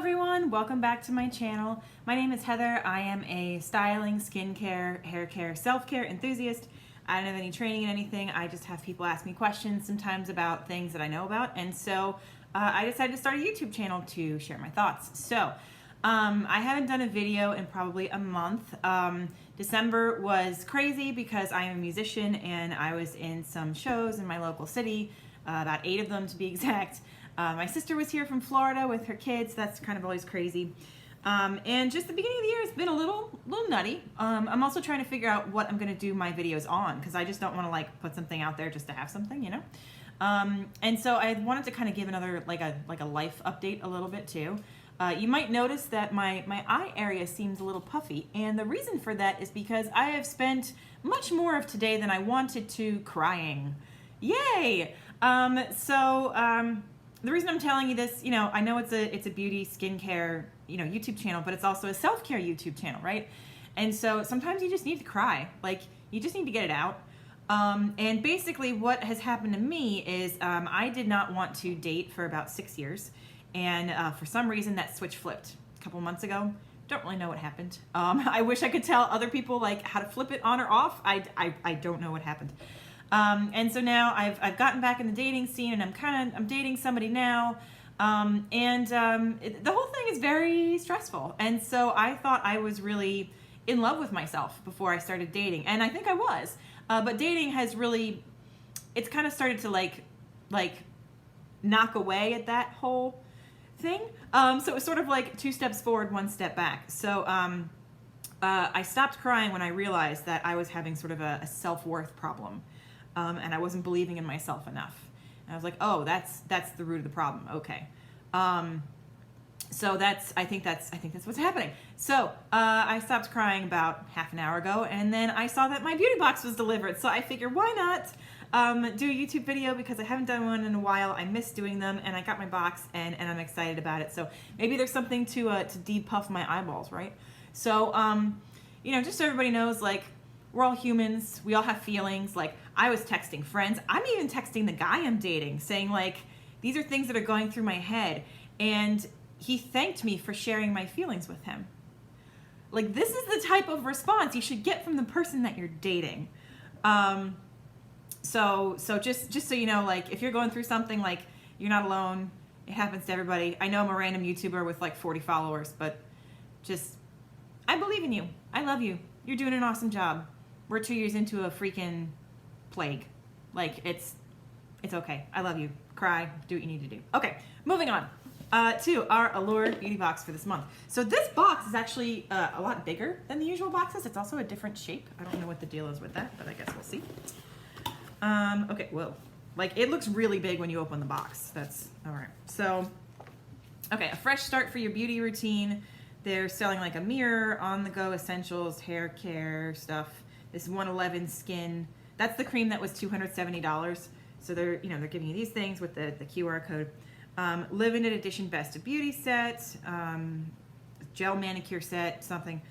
everyone, welcome back to my channel. My name is Heather. I am a styling, skincare, hair care, self-care enthusiast. I don't have any training in anything. I just have people ask me questions sometimes about things that I know about, and so I decided to start a YouTube channel to share my thoughts. So I haven't done a video in probably a month. December was crazy because I am a musician and I was in some shows in my local city, about 8 of them to be exact. My sister was here from Florida with her kids. That's kind of always crazy. And just the beginning of the year has been a little nutty. I'm also trying to figure out what I'm going to do my videos on, because I just don't want to like put something out there just to have something, you know. And so I wanted to kind of give another like a life update a little bit too. You might notice that my eye area seems a little puffy, and the reason for that is because I have spent much more of today than I wanted to crying. Yay! The reason I'm telling you this, you know, I know it's a beauty, skincare, you know, YouTube channel, but it's also a self-care YouTube channel, right? And so sometimes you just need to cry. Like, you just need to get it out. And basically what has happened to me is I did not want to date for about 6 years. And for some reason that switch flipped a couple months ago. Don't really know what happened. I wish I could tell other people like how to flip it on or off. I don't know what happened. And so now I've gotten back in the dating scene, and I'm dating somebody now. The whole thing is very stressful. And so I thought I was really in love with myself before I started dating. And I think I was. But dating has really, it's kind of started to like knock away at that whole thing. So it was sort of like 2 steps forward, 1 step back. So I stopped crying when I realized that I was having sort of a self-worth problem. And I wasn't believing in myself enough. And I was like, oh, that's the root of the problem. Okay. So I think that's what's happening. So I stopped crying about half an hour ago, and then I saw that my beauty box was delivered. So I figured, why not do a YouTube video, because I haven't done one in a while. I miss doing them, and I got my box, and I'm excited about it. So maybe there's something to depuff my eyeballs, right? So you know, just so everybody knows, like, we're all humans. We all have feelings. Like, I was texting friends. I'm even texting the guy I'm dating, saying like, these are things that are going through my head. And he thanked me for sharing my feelings with him. Like, this is the type of response you should get from the person that you're dating. So just so you know, like, if you're going through something, like, you're not alone. It happens to everybody. I know I'm a random YouTuber with like 40 followers, but just, I believe in you. I love you. You're doing an awesome job. We're 2 years into a freaking plague. Like, it's okay. I love you. Cry. Do what you need to do. Okay, moving on to our Allure Beauty Box for this month. So this box is actually a lot bigger than the usual boxes. It's also a different shape. I don't know what the deal is with that, but I guess we'll see. Okay, whoa. Like, it looks really big when you open the box. That's all right. So, okay, a fresh start for your beauty routine. They're selling like a mirror, on-the-go essentials, hair care stuff. This 111 Skin, that's the cream that was $270. So they're giving you these things with the QR code. Limited edition Best of Beauty set, gel manicure set, something.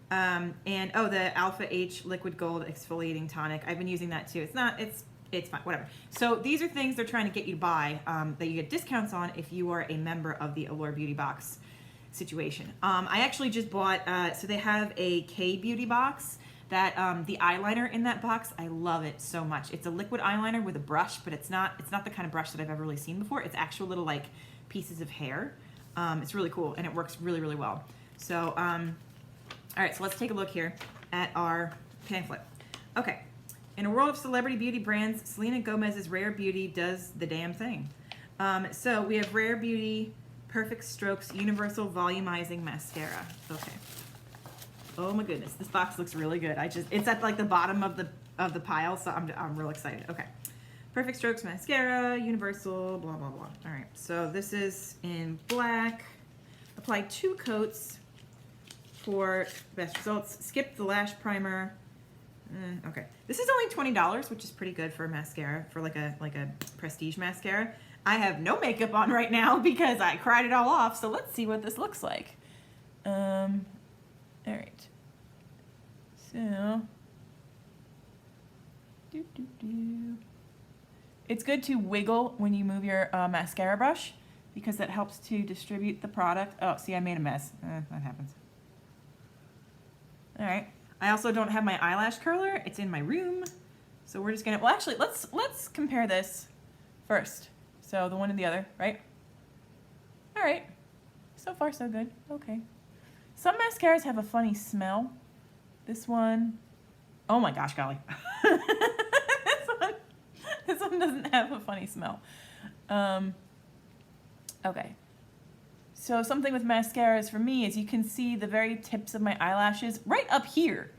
And oh, the Alpha H Liquid Gold Exfoliating Tonic. I've been using that too. It's fine, whatever. So these are things they're trying to get you to buy that you get discounts on if you are a member of the Allure Beauty Box situation. I actually just bought, so they have a K Beauty Box. That the eyeliner in that box, I love it so much. It's a liquid eyeliner with a brush, but it's not the kind of brush that I've ever really seen before. It's actual little like pieces of hair. It's really cool, and it works really, really well. So, all right, so let's take a look here at our pamphlet. Okay, in a world of celebrity beauty brands, Selena Gomez's Rare Beauty does the damn thing. So we have Rare Beauty Perfect Strokes Universal Volumizing Mascara. Okay. Oh my goodness, this box looks really good. It's at like the bottom of the pile, so I'm real excited. Okay, Perfect Strokes Mascara, Universal, blah blah blah. All right, so this is in black. Apply 2 coats for best results. Skip the lash primer. Okay, this is only $20, which is pretty good for a mascara, for like a prestige mascara. I have no makeup on right now because I cried it all off. So let's see what this looks like. All right, so, it's good to wiggle when you move your mascara brush because that helps to distribute the product. Oh, see, I made a mess. That happens. All right. I also don't have my eyelash curler. It's in my room. So we're just gonna, well, actually, let's compare this first. So the one and the other, right? All right. So far, so good. Okay. Some mascaras have a funny smell. This one, oh my gosh, golly. This one doesn't have a funny smell. Okay. So something with mascaras for me is you can see the very tips of my eyelashes right up here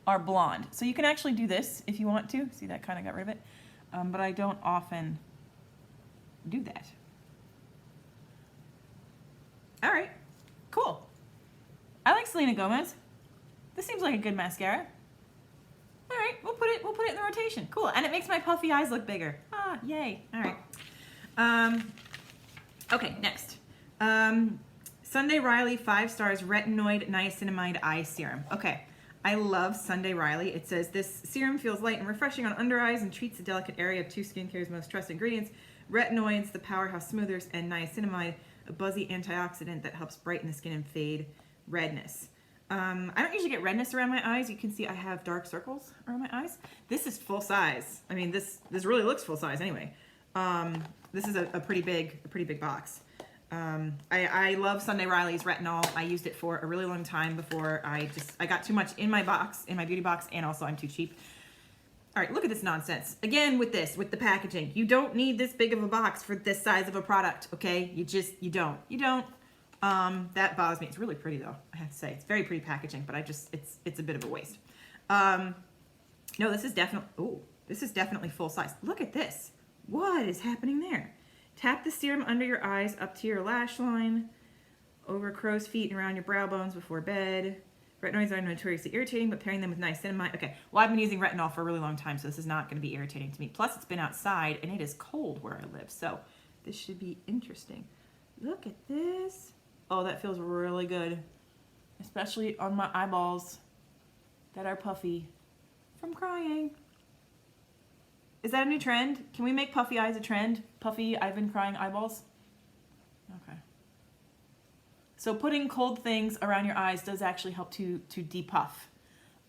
are blonde. So you can actually do this if you want to. See, that kind of got rid of it. But I don't often do that. All right, cool. I like Selena Gomez. This seems like a good mascara. All right, we'll put it in the rotation. Cool, and it makes my puffy eyes look bigger. Ah, yay. All right. Okay, next. Sunday Riley 5 stars Retinoid Niacinamide Eye Serum. Okay, I love Sunday Riley. It says this serum feels light and refreshing on under eyes and treats the delicate area of two skincare's most trusted ingredients: retinoids, the powerhouse smoothers, and niacinamide, a buzzy antioxidant that helps brighten the skin and fade redness. I don't usually get redness around my eyes. You can see I have dark circles around my eyes. This is full size. I mean, this really looks full size anyway. This is a pretty big box. I love Sunday Riley's retinol. I used it for a really long time before I got too much in my box, in my beauty box, and also I'm too cheap. All right, look at this nonsense. Again, with the packaging. You don't need this big of a box for this size of a product, okay? You don't. You don't. That bothers me. It's really pretty though, I have to say. It's very pretty packaging, but it's a bit of a waste. No, this is definitely full size. Look at this. What is happening there? Tap the serum under your eyes up to your lash line, over crow's feet and around your brow bones before bed. Retinoids are notoriously irritating, but pairing them with niacinamide. Okay, well, I've been using retinol for a really long time, so this is not going to be irritating to me. Plus, it's been outside, and it is cold where I live, so this should be interesting. Look at this. Oh, that feels really good, especially on my eyeballs that are puffy from crying. Is that a new trend? Can we make puffy eyes a trend? Puffy, I've been crying eyeballs? Okay. So putting cold things around your eyes does actually help to depuff.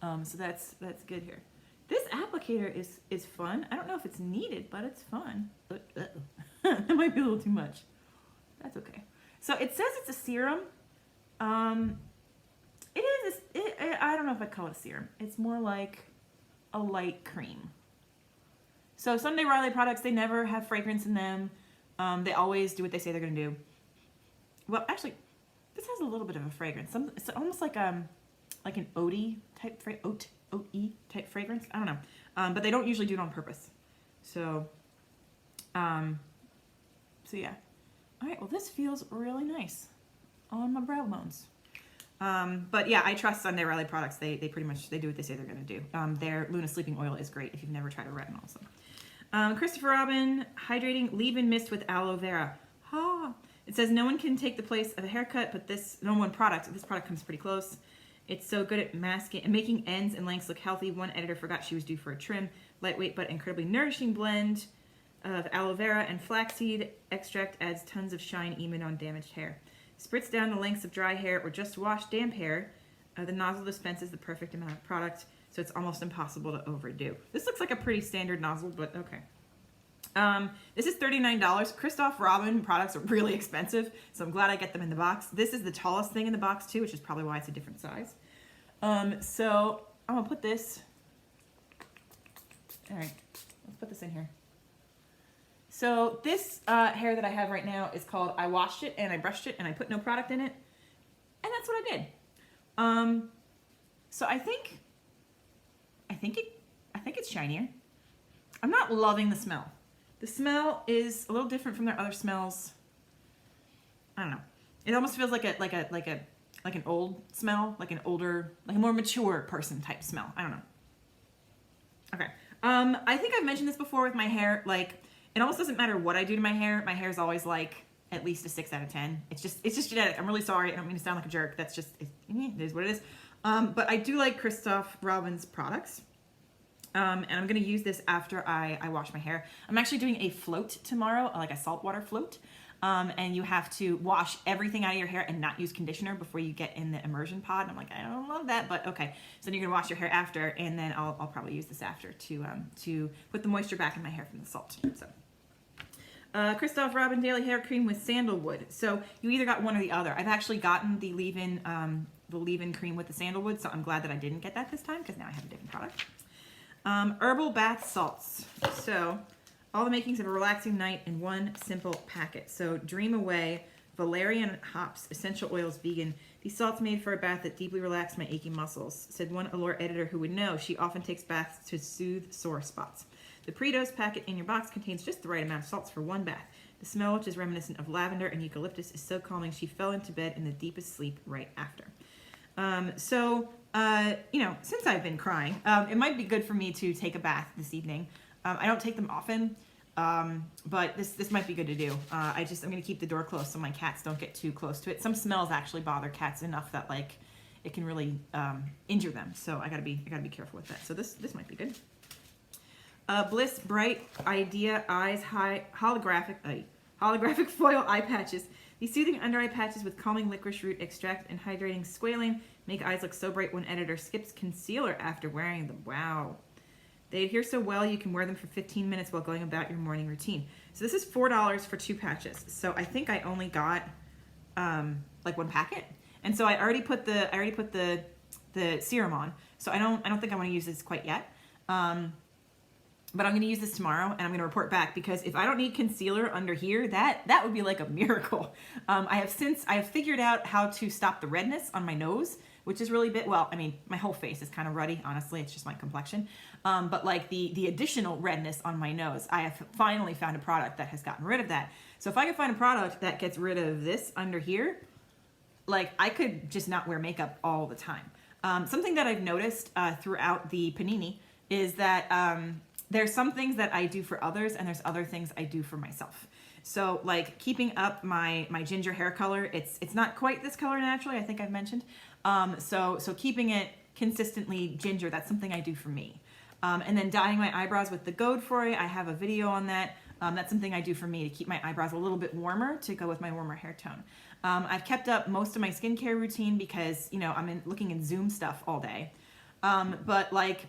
So that's good here. This applicator is fun. I don't know if it's needed, but it's fun. That might be a little too much. That's okay. So it says it's a serum. I don't know if I'd call it a serum. It's more like a light cream. So Sunday Riley products, they never have fragrance in them. They always do what they say they're going to do. Well, actually, this has a little bit of a fragrance. It's almost like an oat-y type oat-y type fragrance. I don't know. But they don't usually do it on purpose. So yeah. All right, well, this feels really nice on my brow bones. But yeah, I trust Sunday Riley products. They pretty much, they do what they say they're going to do. Their Luna Sleeping Oil is great if you've never tried a retinol. So. Christopher Robin, hydrating leave-in mist with aloe vera. It says no one can take the place of a haircut, but this product comes pretty close. It's so good at masking and making ends and lengths look healthy. One editor forgot she was due for a trim. Lightweight but incredibly nourishing blend of aloe vera and flaxseed extract adds tons of shine even on damaged hair. Spritz down the lengths of dry hair or just wash damp hair. The nozzle dispenses the perfect amount of product, so it's almost impossible to overdo. This looks like a pretty standard nozzle, but okay. This is $39. Kristoff Robin products are really expensive, so I'm glad I get them in the box. This is the tallest thing in the box too, which is probably why it's a different size. So I'm gonna put this, all right, let's put this in here. So this hair that I have right now is called I washed it and I brushed it and I put no product in it, and that's what I did. So I think it's shinier. I'm not loving the smell. The smell is a little different from their other smells. I don't know. It almost feels like an old smell, like a more mature person type smell. I don't know. Okay. I think I've mentioned this before with my hair. Like, it almost doesn't matter what I do to my hair. My hair is always like at least a 6 out of 10. It's just genetic. I'm really sorry. I don't mean to sound like a jerk. That's just, it is what it is. But I do like Kristoff Robin's products. And I'm going to use this after I wash my hair. I'm actually doing a float tomorrow, like a saltwater float. and you have to wash everything out of your hair and not use conditioner before you get in the immersion pod. And I'm like, I don't love that, but okay. So then you're gonna wash your hair after, and then I'll probably use this after to put the moisture back in my hair from the salt. So. Kristoff Robin Daily Hair Cream with Sandalwood. So you either got one or the other. I've actually gotten the leave-in cream with the sandalwood, so I'm glad that I didn't get that this time because now I have a different product. Herbal bath salts. So all the makings of a relaxing night in one simple packet. So Dream Away, valerian hops, essential oils, vegan. These salts made for a bath that deeply relax my aching muscles, said one Allure editor who would know. She often takes baths to soothe sore spots. The pre-dose packet in your box contains just the right amount of salts for one bath. The smell, which is reminiscent of lavender and eucalyptus, is so calming she fell into bed in the deepest sleep right after. You know, since I've been crying, it might be good for me to take a bath this evening. I don't take them often, but this might be good to do. I'm going to keep the door closed so my cats don't get too close to it. Some smells actually bother cats enough that like it can really injure them. So I gotta be careful with that. So this might be good. Bliss Bright Idea Eyes holographic foil eye patches. These soothing under eye patches with calming licorice root extract and hydrating squalane make eyes look so bright when editor skips concealer after wearing them. Wow. They adhere so well you can wear them for 15 minutes while going about your morning routine. So this is $4 for 2 patches. So I think I only got like 1 packet. And so I already put the serum on. So I don't think I want to use this quite yet. But I'm going to use this tomorrow, and I'm going to report back, because if I don't need concealer under here, that would be like a miracle. I have figured out how to stop the redness on my nose, which is really well, I mean, my whole face is kind of ruddy, honestly, it's just my complexion. But like the additional redness on my nose, I have finally found a product that has gotten rid of that. So if I could find a product that gets rid of this under here, like I could just not wear makeup all the time. Something that I've noticed throughout the panini is that there's some things that I do for others, and there's other things I do for myself. So like keeping up my ginger hair color, it's not quite this color naturally, I think I've mentioned. So keeping it consistently ginger, that's something I do for me. And then dyeing my eyebrows with the Godefroy, I have a video on that. That's something I do for me to keep my eyebrows a little bit warmer to go with my warmer hair tone. I've kept up most of my skincare routine because, you know, I'm looking in Zoom stuff all day. But like,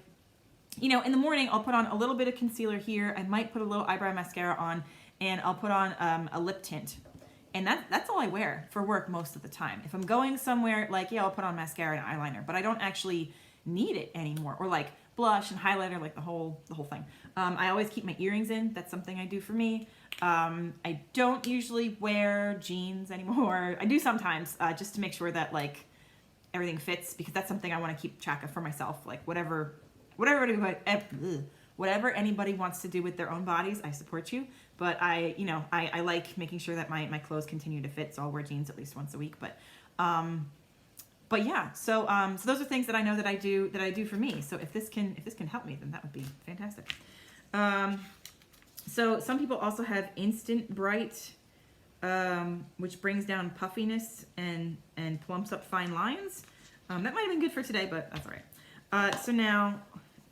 you know, in the morning, I'll put on a little bit of concealer here. I might put a little eyebrow mascara on, and I'll put on a lip tint. And that's all I wear for work most of the time. If I'm going somewhere, like, yeah, I'll put on mascara and eyeliner, but I don't actually need it anymore. Or like blush and highlighter, like the whole thing. I always keep my earrings in. That's something I do for me. I don't usually wear jeans anymore. I do sometimes, just to make sure that like everything fits, because that's something I want to keep track of for myself. Like whatever anybody wants to do with their own bodies, I support you. But I like making sure that my clothes continue to fit, so I'll wear jeans at least once a week. But yeah, so those are things that I know that I do for me. So if this can help me, then that would be fantastic. So some people also have Instant Bright, which brings down puffiness and plumps up fine lines. That might have been good for today, but that's all right. So now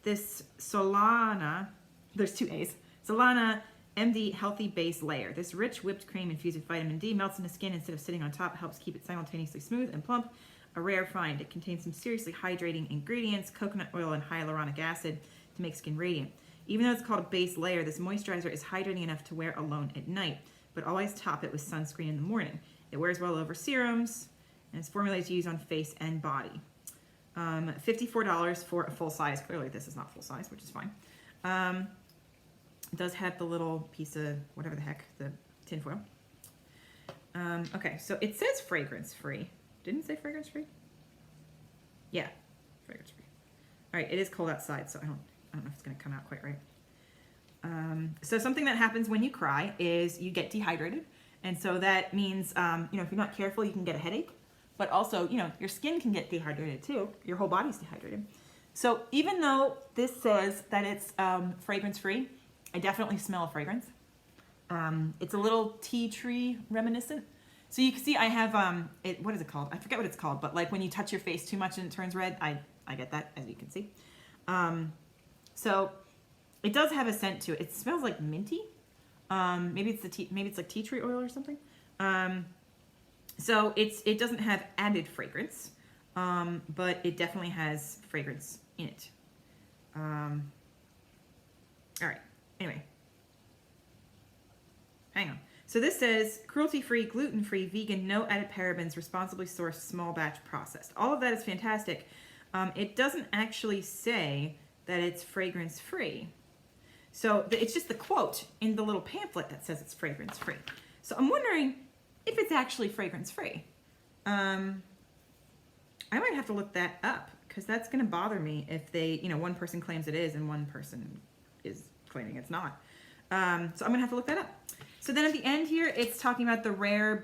this Solana, there's 2 A's, Solana MD Healthy Base Layer. This rich whipped cream infused with vitamin D melts into skin instead of sitting on top, helps keep it simultaneously smooth and plump. A rare find. It contains some seriously hydrating ingredients, coconut oil and hyaluronic acid to make skin radiant. Even though it's called a base layer, this moisturizer is hydrating enough to wear alone at night, but always top it with sunscreen in the morning. It wears well over serums, and it's formulated to use on face and body. $54 for a full size. Clearly this is not full size, which is fine. It does have the little piece of whatever the heck, the tinfoil. Okay, so it says fragrance free. Didn't it say fragrance free? Yeah, fragrance free. All right, it is cold outside, so I don't know if it's gonna come out quite right. So something that happens when you cry is you get dehydrated. And so that means, if you're not careful, you can get a headache. But also, your skin can get dehydrated too. Your whole body's dehydrated. So even though this says that it's fragrance-free, I definitely smell a fragrance. It's a little tea tree reminiscent. So you can see I have, what is it called? I forget what it's called, but like when you touch your face too much and it turns red, I get that, as you can see. So it does have a scent to it. It smells like minty. Maybe it's like tea tree oil or something. So it doesn't have added fragrance, but it definitely has fragrance in it. All right. Anyway, hang on. So this says cruelty-free, gluten-free, vegan, no added parabens, responsibly sourced, small batch processed. All of that is fantastic. It doesn't actually say that it's fragrance-free. So it's just the quote in the little pamphlet that says it's fragrance-free. So I'm wondering if it's actually fragrance-free. I might have to look that up because that's going to bother me if they, one person claims it is and one person is claiming it's not. So I'm going to have to look that up. So then at the end here, it's talking about the Rare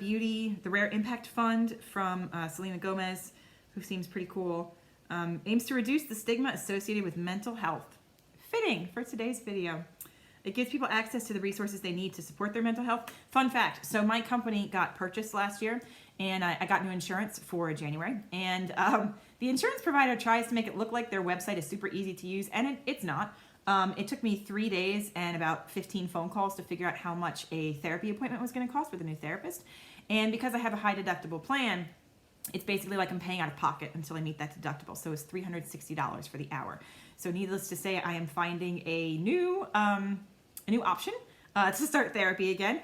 Impact Fund from Selena Gomez, who seems pretty cool. Aims to reduce the stigma associated with mental health. Fitting for today's video. It gives people access to the resources they need to support their mental health. Fun fact, so my company got purchased last year, and I got new insurance for January. And the insurance provider tries to make it look like their website is super easy to use, and it's not. It took me 3 days and about 15 phone calls to figure out how much a therapy appointment was going to cost with a new therapist. And because I have a high deductible plan, it's basically like I'm paying out of pocket until I meet that deductible. So it's $360 for the hour. So needless to say, I am finding a new option to start therapy again.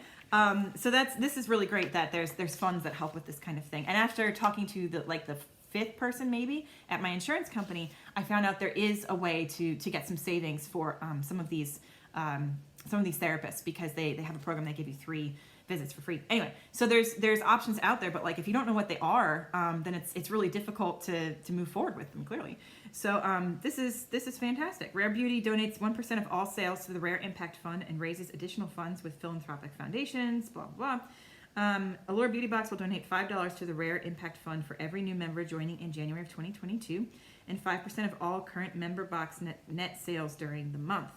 So this is really great that there's funds that help with this kind of thing. And after talking to the fifth person maybe at my insurance company, I found out there is a way to get some savings for some of these therapists, because they have a program that give you 3 visits for free. Anyway, so there's options out there, but like if you don't know what they are, then it's really difficult to move forward with them, clearly. So this is fantastic. Rare Beauty donates 1% of all sales to the Rare Impact Fund and raises additional funds with philanthropic foundations, blah, blah, blah. Allure Beauty Box will donate $5 to the Rare Impact Fund for every new member joining in January of 2022, and 5% of all current member box net sales during the month.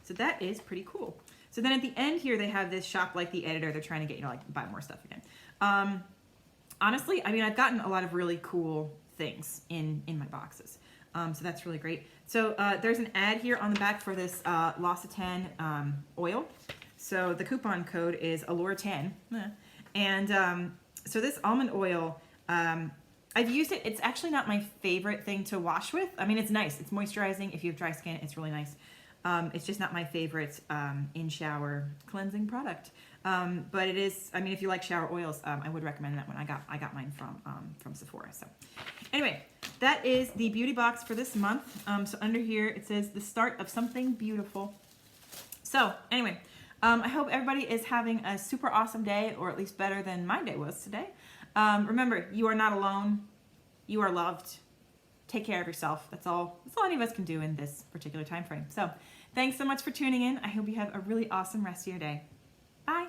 So that is pretty cool. So then at the end here, they have this shop like the editor. They're trying to get you to buy more stuff again. Honestly, I mean, I've gotten a lot of really cool things in my boxes. So that's really great. So there's an ad here on the back for this L'Occitane oil. So the coupon code is Allure10. And so this almond oil, I've used it. It's actually not my favorite thing to wash with. I mean, it's nice. It's moisturizing. If you have dry skin, it's really nice. It's just not my favorite in-shower cleansing product. But it is, I mean, if you like shower oils, I would recommend that one. I got mine from Sephora. So anyway, that is the beauty box for this month. So under here, it says the start of something beautiful. So anyway, I hope everybody is having a super awesome day, or at least better than my day was today. Remember, you are not alone. You are loved. Take care of yourself. That's all any of us can do in this particular time frame. So thanks so much for tuning in. I hope you have a really awesome rest of your day. Bye.